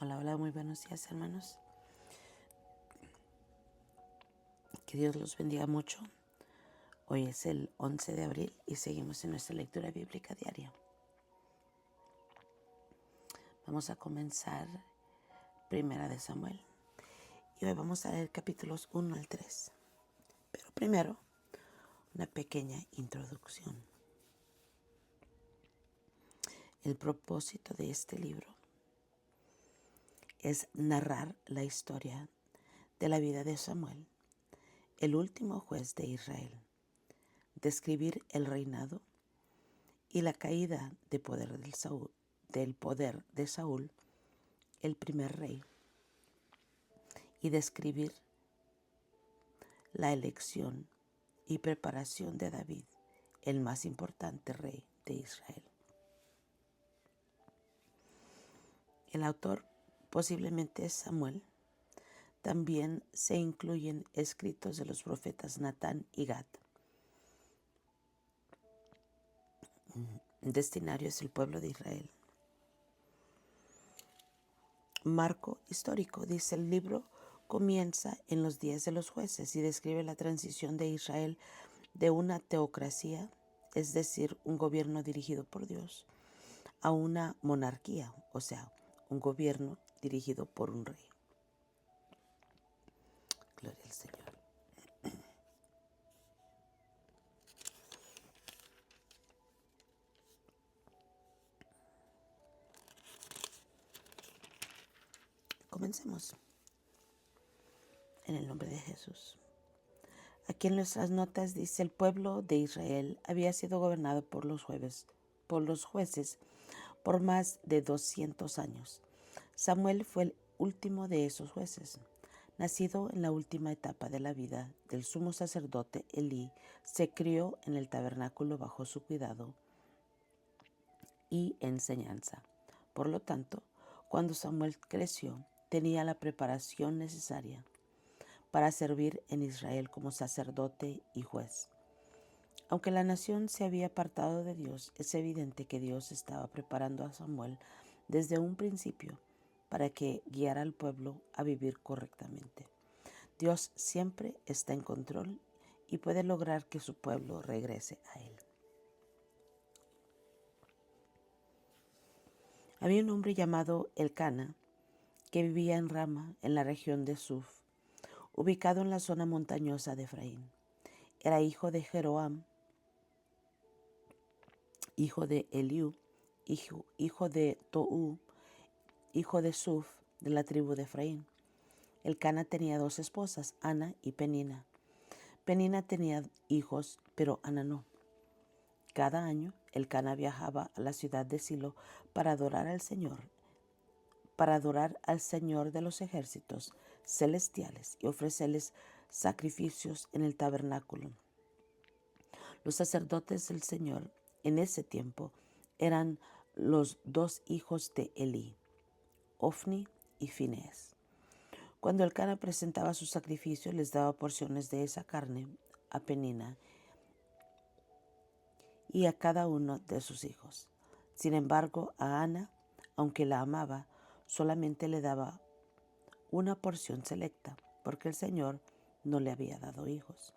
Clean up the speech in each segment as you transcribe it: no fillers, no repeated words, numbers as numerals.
Hola, hola, muy buenos días, hermanos. Que Dios los bendiga mucho. Hoy es el 11 de abril y seguimos en nuestra lectura bíblica diaria. Vamos a comenzar Primera de Samuel y hoy vamos a leer capítulos 1 al 3. Pero primero, una pequeña introducción. El propósito de este libro es narrar la historia de la vida de Samuel, el último juez de Israel, describir el reinado y la caída del poder de Saúl, el primer rey, y describir la elección y preparación de David, el más importante rey de Israel. El autor posiblemente es Samuel. También se incluyen escritos de los profetas Natán y Gad. Destinario es el pueblo de Israel. Marco histórico, dice el libro, comienza en los días de los jueces y describe la transición de Israel de una teocracia, es decir, un gobierno dirigido por Dios, a una monarquía, o sea, un gobierno dirigido por un rey. Gloria al Señor. Comencemos en el nombre de Jesús. Aquí en nuestras notas dice: el pueblo de Israel había sido gobernado por los jueces por más de 200 años. Samuel fue el último de esos jueces. Nacido en la última etapa de la vida del sumo sacerdote Elí, se crió en el tabernáculo bajo su cuidado y enseñanza. Por lo tanto, cuando Samuel creció, tenía la preparación necesaria para servir en Israel como sacerdote y juez. Aunque la nación se había apartado de Dios, es evidente que Dios estaba preparando a Samuel desde un principio para que guiara al pueblo a vivir correctamente. Dios siempre está en control y puede lograr que su pueblo regrese a Él. Había un hombre llamado Elcana que vivía en Rama, en la región de Suf, ubicado en la zona montañosa de Efraín. Era hijo de Jeroam, hijo de Eliú, hijo de Toú, hijo de Suf, de la tribu de Efraín. Elcana tenía dos esposas, Ana y Penina. Penina tenía hijos, pero Ana no. Cada año, Elcana viajaba a la ciudad de Silo para adorar al Señor de los ejércitos celestiales y ofrecerles sacrificios en el tabernáculo. Los sacerdotes del Señor en ese tiempo eran los dos hijos de Elí, Ofni y Finés. Cuando Elcana presentaba su sacrificio, les daba porciones de esa carne a Penina y a cada uno de sus hijos. Sin embargo, a Ana, aunque la amaba, solamente le daba una porción selecta, porque el Señor no le había dado hijos.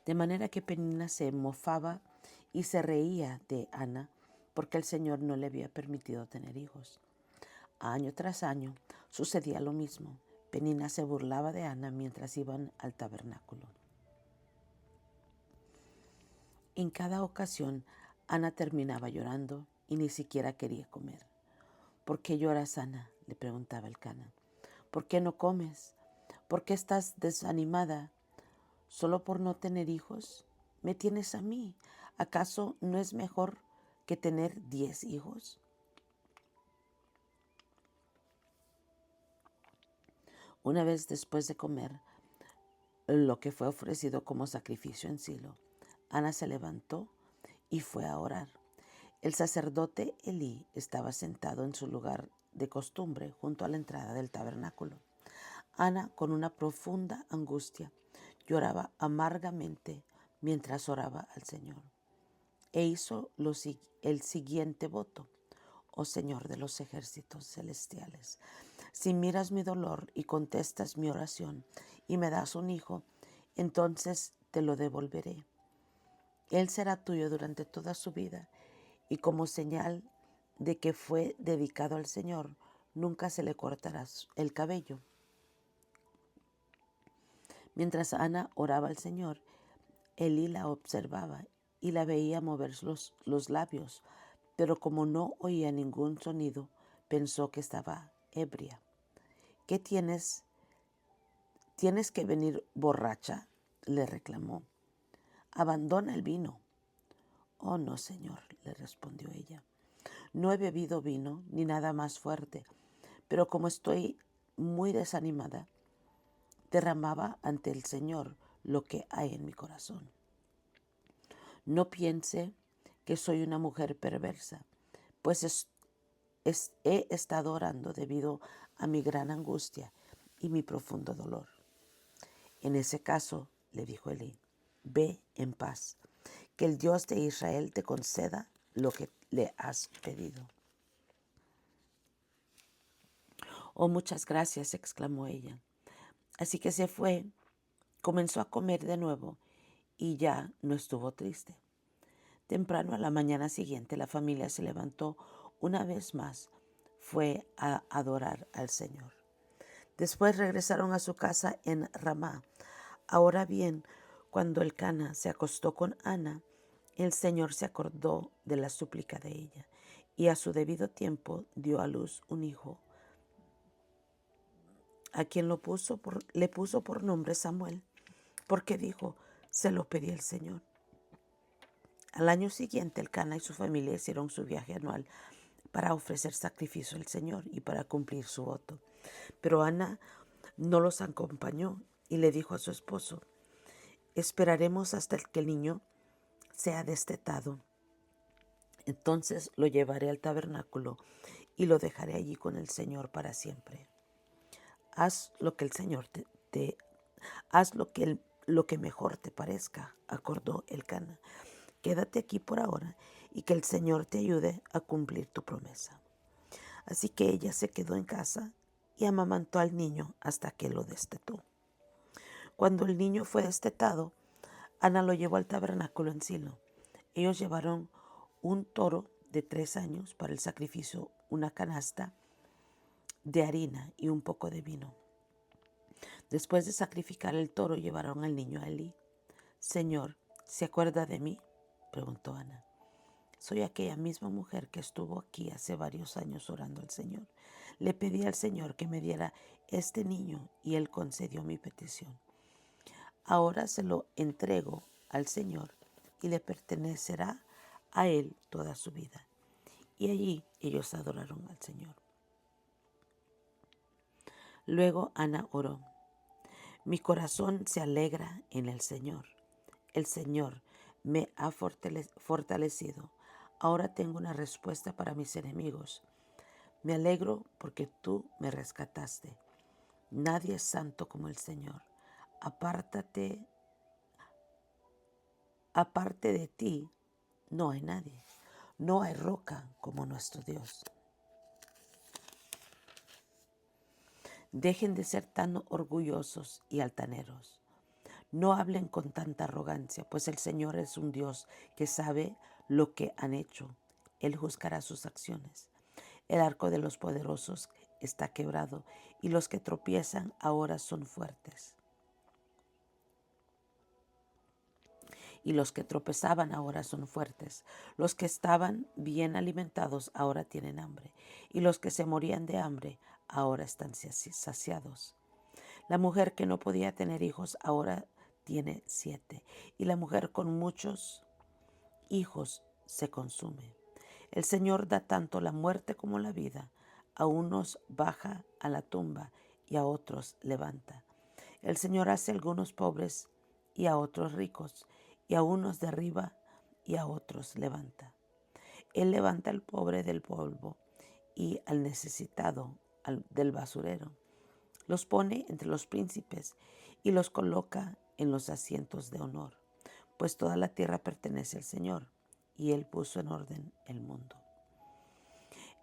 De manera que Penina se mofaba y se reía de Ana, porque el Señor no le había permitido tener hijos. Año tras año sucedía lo mismo. Penina se burlaba de Ana mientras iban al tabernáculo. En cada ocasión, Ana terminaba llorando y ni siquiera quería comer. ¿Por qué lloras, Ana?, le preguntaba Elcana. ¿Por qué no comes? ¿Por qué estás desanimada? ¿Solo por no tener hijos? Me tienes a mí. ¿Acaso no es mejor que tener 10 hijos? Una vez después de comer lo que fue ofrecido como sacrificio en Silo, Ana se levantó y fue a orar. El sacerdote Elí estaba sentado en su lugar de costumbre junto a la entrada del tabernáculo. Ana, con una profunda angustia, lloraba amargamente mientras oraba al Señor. E hizo el siguiente voto: oh Señor de los ejércitos celestiales. Si miras mi dolor y contestas mi oración y me das un hijo, entonces te lo devolveré. Él será tuyo durante toda su vida y como señal de que fue dedicado al Señor, nunca se le cortará el cabello. Mientras Ana oraba al Señor, Elí la observaba y la veía mover los labios, pero como no oía ningún sonido, pensó que estaba ebria. ¿Qué tienes? ¿Tienes que venir borracha?, le reclamó. Abandona el vino. Oh, no, Señor, le respondió ella. No he bebido vino ni nada más fuerte, pero como estoy muy desanimada, derramaba ante el Señor lo que hay en mi corazón. No piense que soy una mujer perversa, pues he estado orando debido a mi gran angustia y mi profundo dolor. En ese caso, le dijo Elí, ve en paz, que el Dios de Israel te conceda lo que le has pedido. Oh, muchas gracias, exclamó ella. Así que se fue, comenzó a comer de nuevo y ya no estuvo triste. Temprano a la mañana siguiente la familia se levantó una vez más, fue a adorar al Señor. Después regresaron a su casa en Ramá. Ahora bien, cuando Elcana se acostó con Ana, el Señor se acordó de la súplica de ella y a su debido tiempo dio a luz un hijo, a quien le puso por nombre Samuel, porque dijo, se lo pedí al Señor. Al año siguiente, Elcana y su familia hicieron su viaje anual para ofrecer sacrificio al Señor y para cumplir su voto. Pero Ana no los acompañó y le dijo a su esposo, esperaremos hasta que el niño sea destetado. Entonces lo llevaré al tabernáculo y lo dejaré allí con el Señor para siempre. Haz lo que el Señor haz lo que mejor te parezca, acordó Elcana. Quédate aquí por ahora y que el Señor te ayude a cumplir tu promesa. Así que ella se quedó en casa y amamantó al niño hasta que lo destetó. Cuando el niño fue destetado, Ana lo llevó al tabernáculo en Silo. Ellos llevaron un toro de 3 años para el sacrificio, una canasta de harina y un poco de vino. Después de sacrificar el toro, llevaron al niño a Elí. Señor, ¿se acuerda de mí?, preguntó Ana. Soy aquella misma mujer que estuvo aquí hace varios años orando al Señor. Le pedí al Señor que me diera este niño y Él concedió mi petición. Ahora se lo entrego al Señor y le pertenecerá a Él toda su vida. Y allí ellos adoraron al Señor. Luego Ana oró. Mi corazón se alegra en el Señor. El Señor me ha fortalecido. Ahora tengo una respuesta para mis enemigos. Me alegro porque tú me rescataste. Nadie es santo como el Señor. Aparte de ti, no hay nadie. No hay roca como nuestro Dios. Dejen de ser tan orgullosos y altaneros. No hablen con tanta arrogancia, pues el Señor es un Dios que sabe lo que han hecho. Él juzgará sus acciones. El arco de los poderosos está quebrado y los que tropiezan ahora son fuertes. Y los que tropezaban ahora son fuertes. Los que estaban bien alimentados ahora tienen hambre. Y los que se morían de hambre ahora están saciados. La mujer que no podía tener hijos ahora tiene 7. Y la mujer con muchos hijos se consume. El Señor da tanto la muerte como la vida. A unos baja a la tumba y a otros levanta. El Señor hace a algunos pobres y a otros ricos, y a unos derriba y a otros levanta. Él levanta al pobre del polvo y al necesitado del basurero. Los pone entre los príncipes y los coloca en los asientos de honor, pues toda la tierra pertenece al Señor y Él puso en orden el mundo.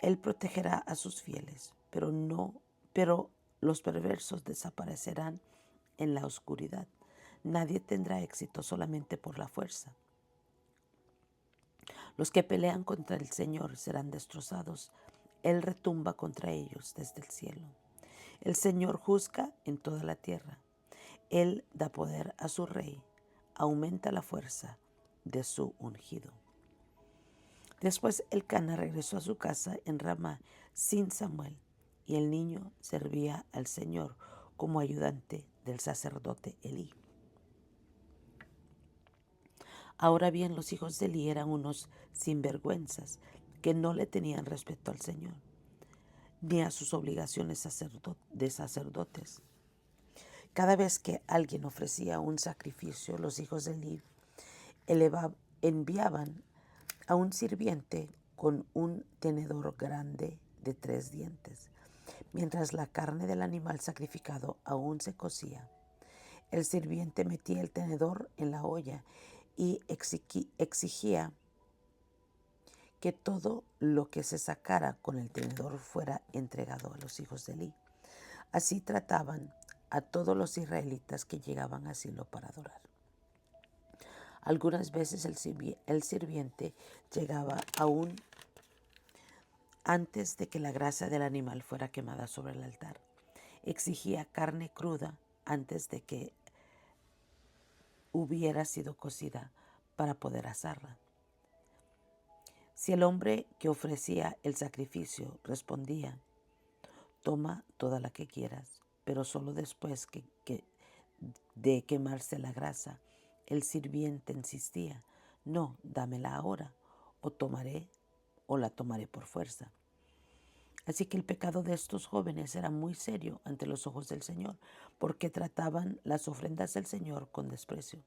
Él protegerá a sus fieles, pero los perversos desaparecerán en la oscuridad. Nadie tendrá éxito solamente por la fuerza. Los que pelean contra el Señor serán destrozados. Él retumba contra ellos desde el cielo. El Señor juzga en toda la tierra. Él da poder a su rey, aumenta la fuerza de su ungido. Después Elcana regresó a su casa en Ramá sin Samuel, y el niño servía al Señor como ayudante del sacerdote Elí. Ahora bien, los hijos de Elí eran unos sinvergüenzas que no le tenían respeto al Señor, ni a sus obligaciones de sacerdotes. Cada vez que alguien ofrecía un sacrificio, los hijos de Elí enviaban a un sirviente con un tenedor grande de 3 dientes, mientras la carne del animal sacrificado aún se cocía. El sirviente metía el tenedor en la olla y exigía que todo lo que se sacara con el tenedor fuera entregado a los hijos de Elí. Así trataban a todos los israelitas que llegaban a Silo para adorar. Algunas veces el sirviente llegaba aún antes de que la grasa del animal fuera quemada sobre el altar. Exigía carne cruda antes de que hubiera sido cocida para poder asarla. Si el hombre que ofrecía el sacrificio respondía, toma toda la que quieras, pero solo después de quemarse la grasa, el sirviente insistía, no, dámela ahora, o la tomaré por fuerza. Así que el pecado de estos jóvenes era muy serio ante los ojos del Señor, porque trataban las ofrendas del Señor con desprecio.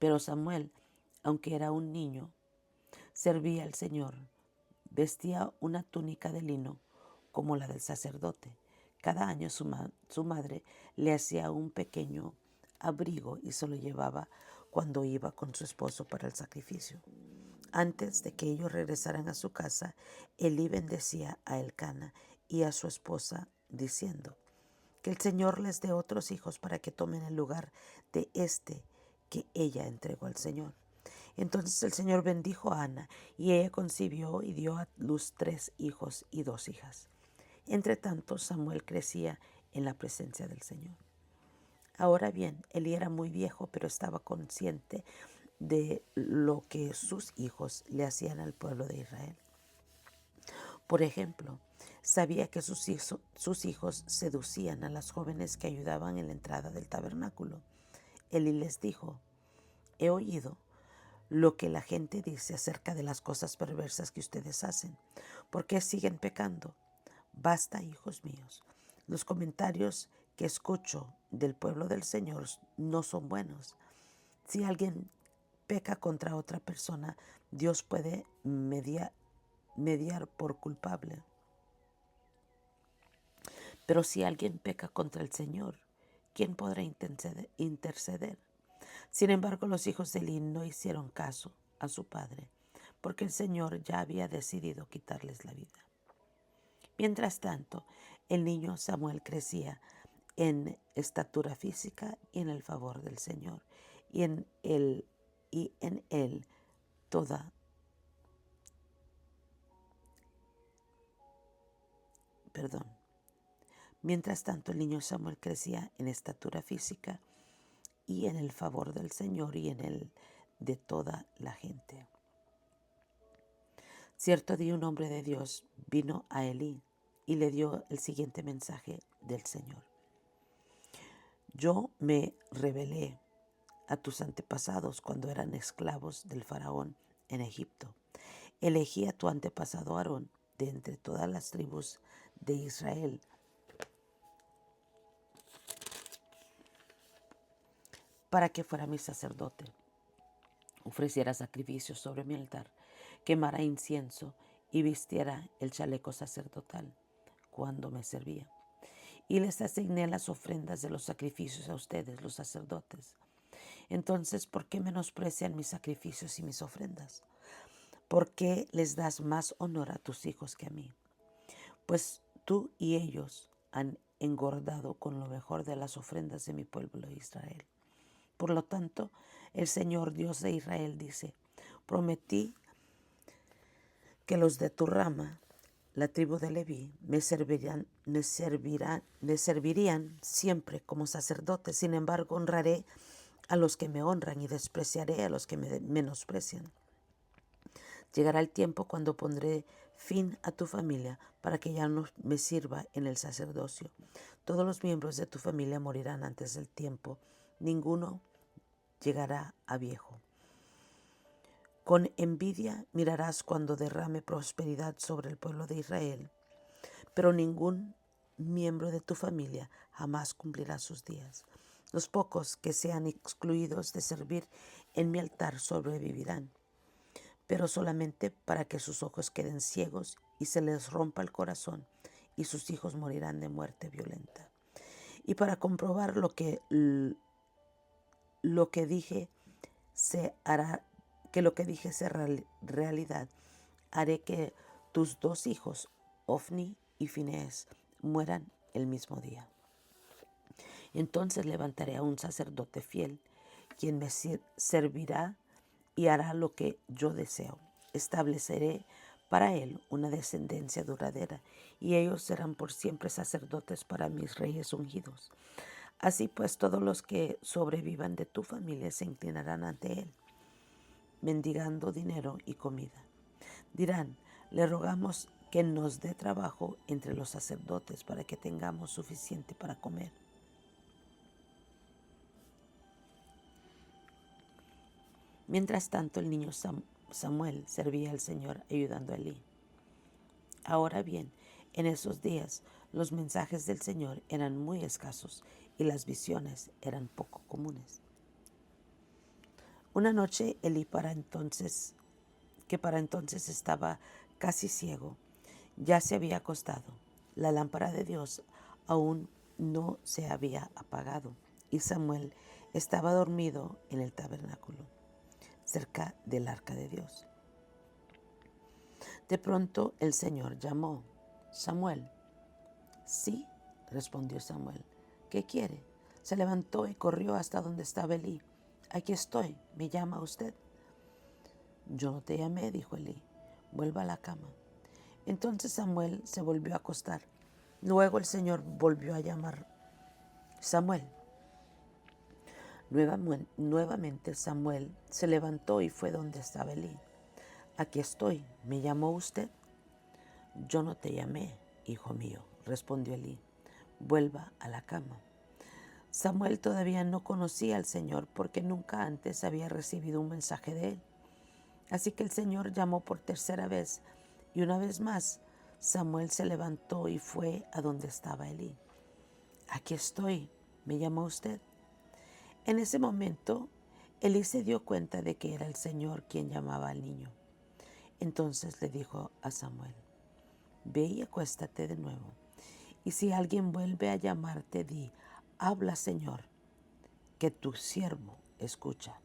Pero Samuel, aunque era un niño, servía al Señor. Vestía una túnica de lino como la del sacerdote. Cada año su madre le hacía un pequeño abrigo y se lo llevaba cuando iba con su esposo para el sacrificio. Antes de que ellos regresaran a su casa, Elí bendecía a Elcana y a su esposa, diciendo, que el Señor les dé otros hijos para que tomen el lugar de este que ella entregó al Señor. Entonces el Señor bendijo a Ana, y ella concibió y dio a luz 3 hijos y 2 hijas. Entre tanto, Samuel crecía en la presencia del Señor. Ahora bien, Elí era muy viejo, pero estaba consciente de lo que sus hijos le hacían al pueblo de Israel. Por ejemplo, sabía que sus hijos seducían a las jóvenes que ayudaban en la entrada del tabernáculo. Elí les dijo, he oído lo que la gente dice acerca de las cosas perversas que ustedes hacen. ¿Por qué siguen pecando? Basta, hijos míos. Los comentarios que escucho del pueblo del Señor no son buenos. Si alguien peca contra otra persona, Dios puede mediar por culpable. Pero si alguien peca contra el Señor, ¿quién podrá interceder? Sin embargo, los hijos de Elí no hicieron caso a su padre, porque el Señor ya había decidido quitarles la vida. Mientras tanto, el niño Samuel crecía en estatura física y en el favor del Señor, y en él toda perdón. Mientras tanto, el niño Samuel crecía en estatura física y en el favor del Señor y en el de toda la gente. Cierto día un hombre de Dios vino a Elí y le dio el siguiente mensaje del Señor. Yo me rebelé a tus antepasados cuando eran esclavos del faraón en Egipto. Elegí a tu antepasado Aarón de entre todas las tribus de Israel para que fuera mi sacerdote, ofreciera sacrificios sobre mi altar, quemara incienso y vistiera el chaleco sacerdotal cuando me servía. Y les asigné las ofrendas de los sacrificios a ustedes, los sacerdotes. Entonces, ¿por qué menosprecian mis sacrificios y mis ofrendas? ¿por qué les das más honor a tus hijos que a mí? Pues tú y ellos han engordado con lo mejor de las ofrendas de mi pueblo Israel. Por lo tanto, el Señor Dios de Israel dice: prometí que los de tu rama, la tribu de Leví, me servirían siempre como sacerdotes. Sin embargo, honraré a los que me honran y despreciaré a los que me menosprecian. Llegará el tiempo cuando pondré fin a tu familia para que ya no me sirva en el sacerdocio. Todos los miembros de tu familia morirán antes del tiempo. Ninguno llegará a viejo. Con envidia mirarás cuando derrame prosperidad sobre el pueblo de Israel, pero ningún miembro de tu familia jamás cumplirá sus días. Los pocos que sean excluidos de servir en mi altar sobrevivirán, pero solamente para que sus ojos queden ciegos y se les rompa el corazón, y sus hijos morirán de muerte violenta. Y para comprobar lo que dije se hará, que lo que dije sea realidad, haré que tus dos hijos, Ofni y Finehés, mueran el mismo día. Entonces levantaré a un sacerdote fiel, quien me servirá y hará lo que yo deseo. Estableceré para él una descendencia duradera, y ellos serán por siempre sacerdotes para mis reyes ungidos. Así pues, todos los que sobrevivan de tu familia se inclinarán ante él, mendigando dinero y comida. Dirán: le rogamos que nos dé trabajo entre los sacerdotes para que tengamos suficiente para comer. Mientras tanto, el niño Samuel servía al Señor ayudando a Elí. Ahora bien, en esos días los mensajes del Señor eran muy escasos y las visiones eran poco comunes. Una noche Elí, que para entonces estaba casi ciego, ya se había acostado. La lámpara de Dios aún no se había apagado y Samuel estaba dormido en el tabernáculo, cerca del arca de Dios. De pronto el Señor llamó: Samuel. Sí, respondió Samuel. ¿Qué quiere? Se levantó y corrió hasta donde estaba Elí. Aquí estoy, ¿me llama usted? Yo no te llamé, dijo Elí. Vuelva a la cama. Entonces Samuel se volvió a acostar. Luego el Señor volvió a llamar: Samuel. Nuevamente Samuel se levantó y fue donde estaba Elí. Aquí estoy, ¿me llamó usted? Yo no te llamé, hijo mío, respondió Elí. Vuelva a la cama. Samuel todavía no conocía al Señor porque nunca antes había recibido un mensaje de él. Así que el Señor llamó por tercera vez, y una vez más Samuel se levantó y fue a donde estaba Elí. Aquí estoy, ¿me llamó usted? En ese momento, Elí se dio cuenta de que era el Señor quien llamaba al niño. Entonces le dijo a Samuel: ve y acuéstate de nuevo, y si alguien vuelve a llamarte, di: habla, Señor, que tu siervo escucha.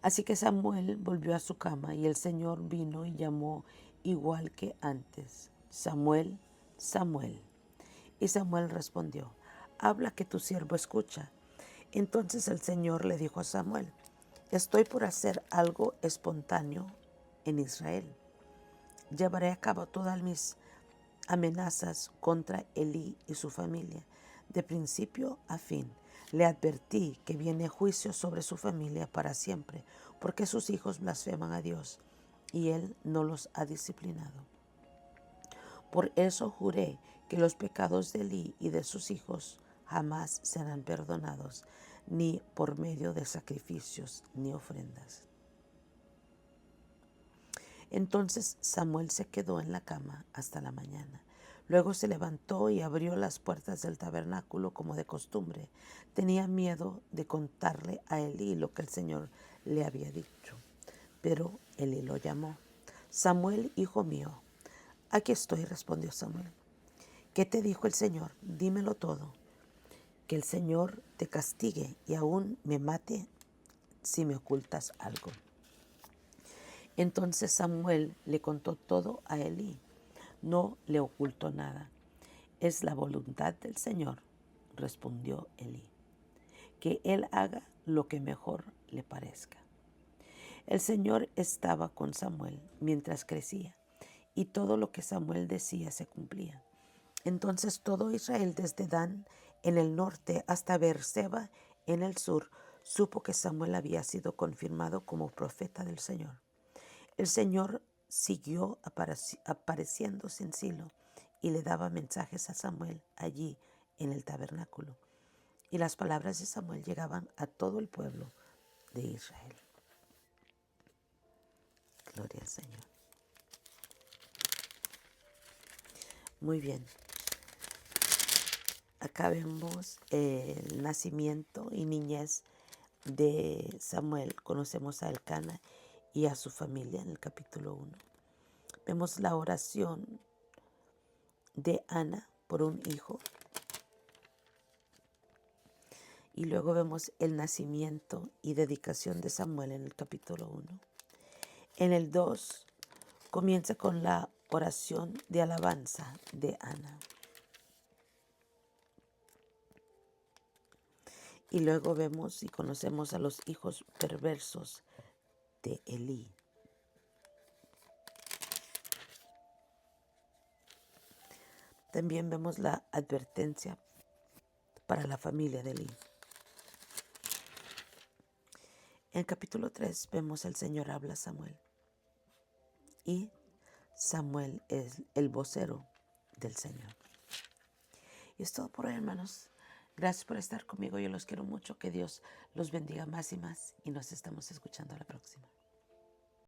Así que Samuel volvió a su cama, y el Señor vino y llamó igual que antes: Samuel, Samuel. Y Samuel respondió: habla, que tu siervo escucha. Entonces el Señor le dijo a Samuel: estoy por hacer algo espontáneo en Israel. Llevaré a cabo todas mis amenazas contra Elí y su familia, de principio a fin. Le advertí que viene juicio sobre su familia para siempre, porque sus hijos blasfeman a Dios, y él no los ha disciplinado. Por eso juré que los pecados de Elí y de sus hijos jamás serán perdonados, ni por medio de sacrificios ni ofrendas. Entonces Samuel se quedó en la cama hasta la mañana. Luego se levantó y abrió las puertas del tabernáculo como de costumbre. Tenía miedo de contarle a Elí lo que el Señor le había dicho. Pero Elí lo llamó: Samuel, hijo mío. Aquí estoy, respondió Samuel. ¿Qué te dijo el Señor? Dímelo todo. Que el Señor te castigue y aún me mate si me ocultas algo. Entonces Samuel le contó todo a Elí. No le ocultó nada. Es la voluntad del Señor, respondió Elí, que él haga lo que mejor le parezca. El Señor estaba con Samuel mientras crecía, y todo lo que Samuel decía se cumplía. Entonces todo Israel, desde Dan en el norte hasta Beerseba en el sur, supo que Samuel había sido confirmado como profeta del Señor. El Señor siguió apareciéndose en Silo y le daba mensajes a Samuel allí en el tabernáculo. Y las palabras de Samuel llegaban a todo el pueblo de Israel. Gloria al Señor. Muy bien. Acá vemos el nacimiento y niñez de Samuel. Conocemos a Elcana y a su familia en el capítulo 1. Vemos la oración de Ana por un hijo. Y luego vemos el nacimiento y dedicación de Samuel en el capítulo 1. En el 2 comienza con la oración de alabanza de Ana. Y luego vemos y conocemos a los hijos perversos de Elí. También vemos la advertencia para la familia de Elí. En el capítulo 3 vemos al Señor habla a Samuel. Y Samuel es el vocero del Señor. Y es todo por hoy, hermanos. Gracias por estar conmigo. Yo los quiero mucho. Que Dios los bendiga más y más. Y nos estamos escuchando a la próxima.